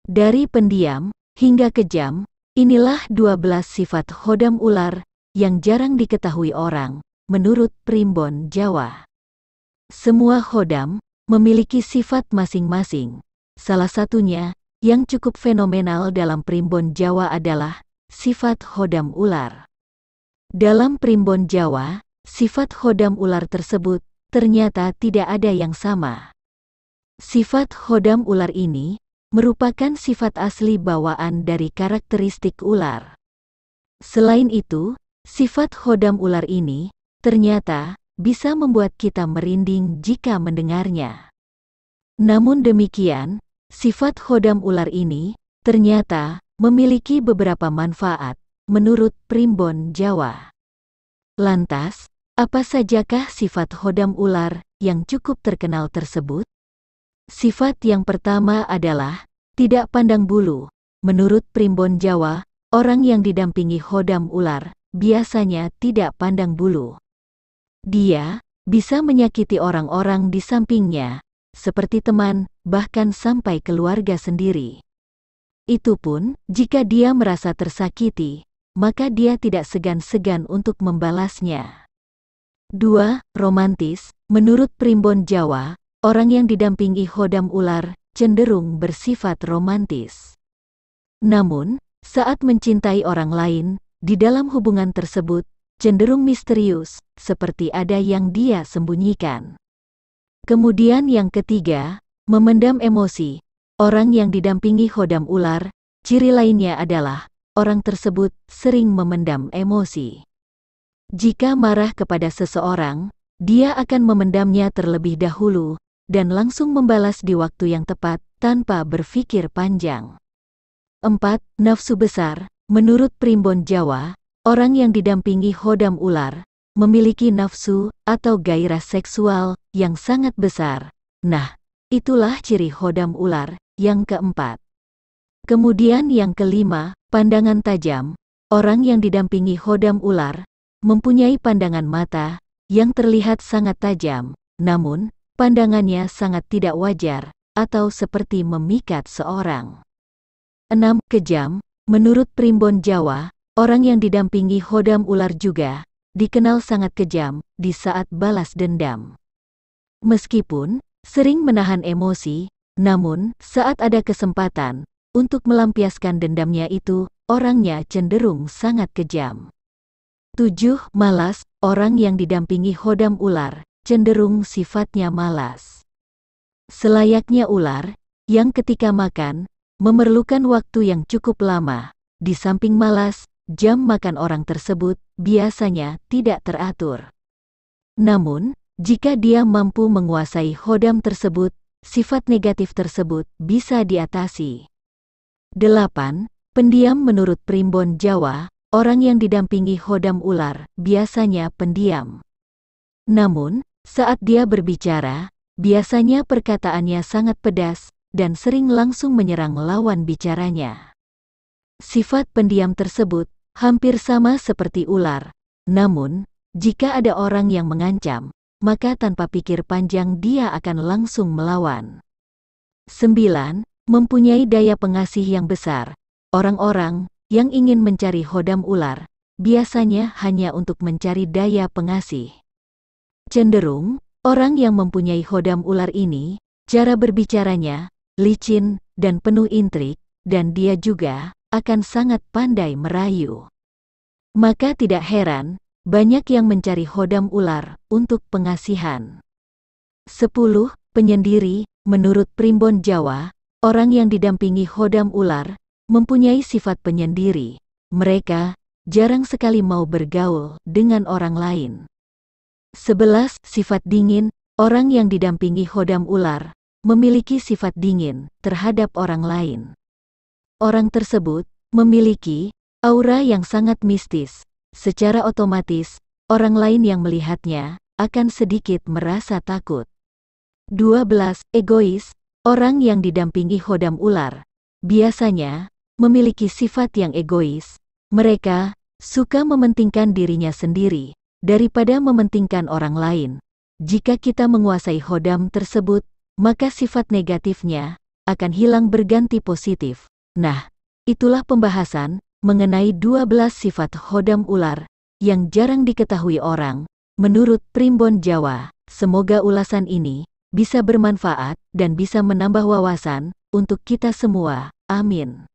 Dari pendiam hingga kejam, inilah 12 sifat khodam ular yang jarang diketahui orang, menurut Primbon Jawa. Semua khodam memiliki sifat masing-masing. Salah satunya, yang cukup fenomenal dalam Primbon Jawa adalah sifat khodam ular. Dalam Primbon Jawa, sifat khodam ular tersebut ternyata tidak ada yang sama. Sifat khodam ular ini merupakan sifat asli bawaan dari karakteristik ular. Selain itu, sifat khodam ular ini ternyata bisa membuat kita merinding jika mendengarnya. Namun demikian, sifat khodam ular ini ternyata memiliki beberapa manfaat menurut Primbon Jawa. Lantas, apa sajakah sifat khodam ular yang cukup terkenal tersebut? Sifat yang pertama adalah tidak pandang bulu. Menurut Primbon Jawa, orang yang didampingi khodam ular biasanya tidak pandang bulu. Dia bisa menyakiti orang-orang di sampingnya, seperti teman, bahkan sampai keluarga sendiri. Itu pun, jika dia merasa tersakiti, maka dia tidak segan-segan untuk membalasnya. 2. Romantis. Menurut Primbon Jawa, orang yang didampingi khodam ular cenderung bersifat romantis. Namun, saat mencintai orang lain, di dalam hubungan tersebut, cenderung misterius, seperti ada yang dia sembunyikan. Kemudian yang ketiga, memendam emosi. Orang yang didampingi khodam ular, ciri lainnya adalah orang tersebut sering memendam emosi. Jika marah kepada seseorang, dia akan memendamnya terlebih dahulu dan langsung membalas di waktu yang tepat tanpa berpikir panjang. 4. Nafsu besar. Menurut Primbon Jawa, orang yang didampingi khodam ular memiliki nafsu atau gairah seksual yang sangat besar. Nah, itulah ciri khodam ular yang keempat. Kemudian yang kelima, pandangan tajam. Orang yang didampingi khodam ular mempunyai pandangan mata yang terlihat sangat tajam, namun pandangannya sangat tidak wajar atau seperti memikat seorang. 6. Kejam. Menurut Primbon Jawa, orang yang didampingi khodam ular juga dikenal sangat kejam di saat balas dendam. Meskipun sering menahan emosi, namun saat ada kesempatan untuk melampiaskan dendamnya itu, orangnya cenderung sangat kejam. 7. Malas. Orang yang didampingi khodam ular cenderung sifatnya malas. Selayaknya ular yang ketika makan memerlukan waktu yang cukup lama. Di samping malas, jam makan orang tersebut biasanya tidak teratur. Namun, jika dia mampu menguasai khodam tersebut, sifat negatif tersebut bisa diatasi. 8. Pendiam. Menurut Primbon Jawa, orang yang didampingi khodam ular biasanya pendiam. Namun, saat dia berbicara, biasanya perkataannya sangat pedas dan sering langsung menyerang lawan bicaranya. Sifat pendiam tersebut hampir sama seperti ular. Namun, jika ada orang yang mengancam, maka tanpa pikir panjang dia akan langsung melawan. 9. Mempunyai daya pengasih yang besar. Orang-orang yang ingin mencari khodam ular biasanya hanya untuk mencari daya pengasih. Cenderung, orang yang mempunyai khodam ular ini, cara berbicaranya licin dan penuh intrik, dan dia juga akan sangat pandai merayu. Maka tidak heran, banyak yang mencari khodam ular untuk pengasihan. 10. Penyendiri. Menurut Primbon Jawa, orang yang didampingi khodam ular mempunyai sifat penyendiri. Mereka jarang sekali mau bergaul dengan orang lain. 11. Sifat dingin. Orang yang didampingi khodam ular memiliki sifat dingin terhadap orang lain. Orang tersebut memiliki aura yang sangat mistis. Secara otomatis, orang lain yang melihatnya akan sedikit merasa takut. 12. Egois. Orang yang didampingi khodam ular biasanya memiliki sifat yang egois. Mereka suka mementingkan dirinya sendiri daripada mementingkan orang lain. Jika kita menguasai khodam tersebut, maka sifat negatifnya akan hilang berganti positif. Nah, itulah pembahasan mengenai 12 sifat hodam ular yang jarang diketahui orang, menurut Primbon Jawa. Semoga ulasan ini bisa bermanfaat dan bisa menambah wawasan untuk kita semua. Amin.